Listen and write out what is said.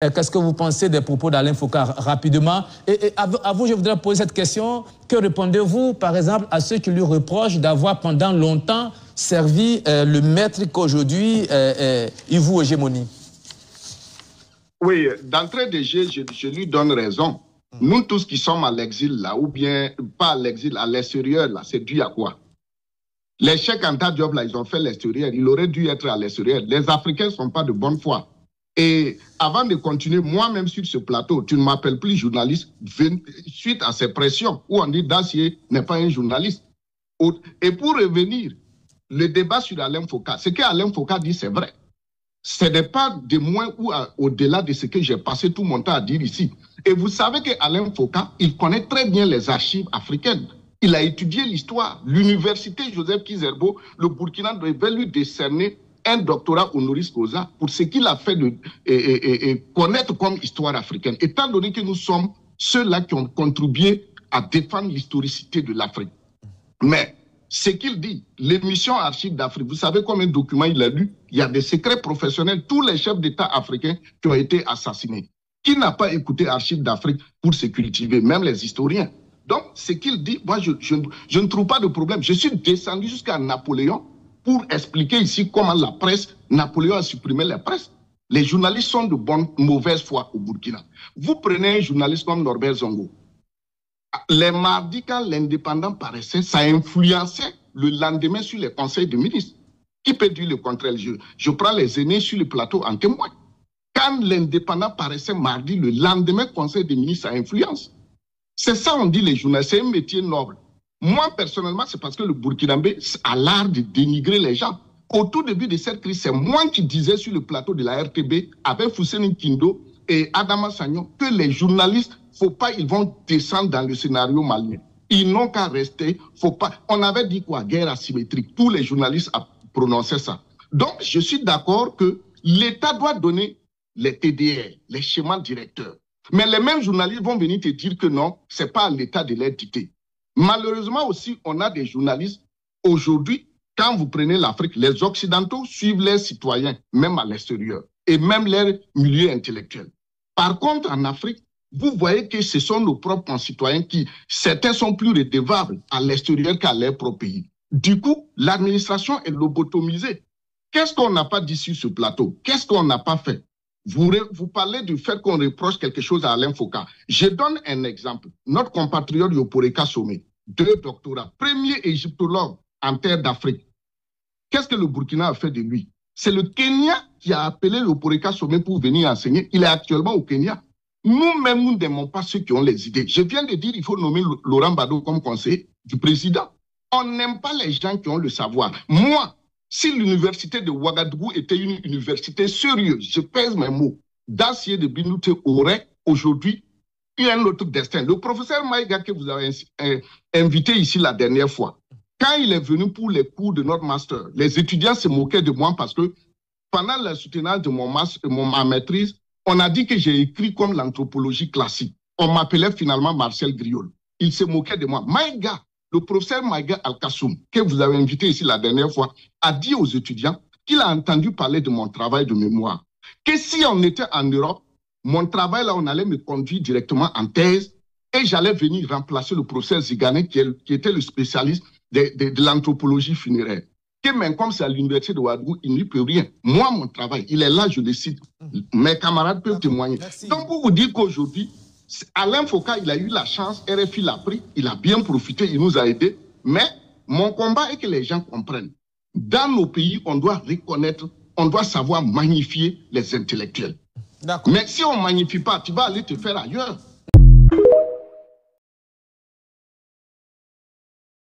Qu'est-ce que vous pensez des propos d'Alain Foka rapidement? Et à vous, je voudrais poser cette question. Que répondez-vous, par exemple, à ceux qui lui reprochent d'avoir pendant longtemps servi le maître qu'aujourd'hui il vous hégémonie? Oui, d'entrée de jeu, je lui donne raison. Nous tous qui sommes à l'exil, là, ou bien pas à l'exil, à l'extérieur, là, c'est dû à quoi? Les Cheikh Anta Diop, là, ils ont fait l'extérieur. Il aurait dû être à l'extérieur. Les Africains ne sont pas de bonne foi. Et avant de continuer, moi-même sur ce plateau, tu ne m'appelles plus journaliste suite à ces pressions où on dit Dacier n'est pas un journaliste. Et pour revenir, le débat sur Alain Foka, ce qu'Alain Foka dit, c'est vrai. Ce n'est pas de moins ou au-delà de ce que j'ai passé tout mon temps à dire ici. Et vous savez qu'Alain Foka, il connaît très bien les archives africaines. Il a étudié l'histoire. L'université Joseph Kizerbo, le Burkina, devait lui décerner un doctorat honoris causa pour ce qu'il a fait de connaître comme histoire africaine. Étant donné que nous sommes ceux-là qui ont contribué à défendre l'historicité de l'Afrique. Mais ce qu'il dit, l'émission Archives d'Afrique, vous savez combien de documents il a lu? Il y a des secrets professionnels, tous les chefs d'État africains qui ont été assassinés. Qui n'a pas écouté Archives d'Afrique pour se cultiver, même les historiens? Donc, ce qu'il dit, moi, je ne trouve pas de problème. Je suis descendu jusqu'à Napoléon pour expliquer ici comment la presse, Napoléon a supprimé la presse. Les journalistes sont de mauvaise foi au Burkina. Vous prenez un journaliste comme Norbert Zongo. Les mardis, quand l'indépendant paraissait, ça influençait le lendemain sur les conseils de ministres. Qui peut dire le contraire? Je prends les aînés sur le plateau en témoin. Quand l'indépendant paraissait mardi, le lendemain, conseil des ministres, ça influence. C'est ça, on dit les journalistes, c'est un métier noble. Moi, personnellement, c'est parce que le Burkinabé a l'art de dénigrer les gens. Au tout début de cette crise, c'est moi qui disais sur le plateau de la RTB, avec Fousseni Kindo et Adama Sagnon, que les journalistes, faut pas, ils vont descendre dans le scénario malien. Ils n'ont qu'à rester, faut pas. On avait dit quoi? Guerre asymétrique. Tous les journalistes ont prononcé ça. Donc, je suis d'accord que l'État doit donner les TDR, les schémas directeurs. Mais les mêmes journalistes vont venir te dire que non, c'est pas à l'État de les dicter. Malheureusement aussi, on a des journalistes. Aujourd'hui, quand vous prenez l'Afrique, les Occidentaux suivent leurs citoyens, même à l'extérieur, et même leurs milieux intellectuels. Par contre, en Afrique, vous voyez que ce sont nos propres concitoyens qui, certains sont plus redevables à l'extérieur qu'à leur propre pays. Du coup, l'administration est lobotomisée. Qu'est-ce qu'on n'a pas dit sur ce plateau? Qu'est-ce qu'on n'a pas fait? Vous parlez du fait qu'on reproche quelque chose à Alain Foka. Je donne un exemple. Notre compatriote Yoporeka Somé, 2 doctorats, premier égyptologue en terre d'Afrique. Qu'est-ce que le Burkina a fait de lui? C'est le Kenya qui a appelé Yoporeka Somé pour venir enseigner. Il est actuellement au Kenya. Nous-mêmes, nous n'aimons pas ceux qui ont les idées. Je viens de dire qu'il faut nommer Laurent Gbagbo comme conseiller du président. On n'aime pas les gens qui ont le savoir. Moi, si l'université de Ouagadougou était une université sérieuse, je pèse mes mots, Dacier de Binouté aurait aujourd'hui eu un autre destin. Le professeur Maïga que vous avez invité ici la dernière fois, quand il est venu pour les cours de notre master, les étudiants se moquaient de moi parce que pendant la soutenance de ma maîtrise, on a dit que j'ai écrit comme l'anthropologie classique. On m'appelait finalement Marcel Griol. Il se moquait de moi. Maïga, le professeur Maïga Al-Kassoum, que vous avez invité ici la dernière fois, a dit aux étudiants qu'il a entendu parler de mon travail de mémoire. Que si on était en Europe, mon travail là, on allait me conduire directement en thèse et j'allais venir remplacer le professeur Zigane qui était le spécialiste de l'anthropologie funéraire. Que même comme c'est à l'université de Ouagadougou, il n'y peut rien. Moi, mon travail, il est là, je le cite. Mes camarades peuvent témoigner. Merci. Donc, pour vous dire qu'aujourd'hui, Alain Foka, il a eu la chance, RFI l'a pris, il a bien profité, il nous a aidés. Mais mon combat est que les gens comprennent. Dans nos pays, on doit reconnaître, on doit savoir magnifier les intellectuels. Mais si on ne magnifie pas, tu vas aller te faire ailleurs.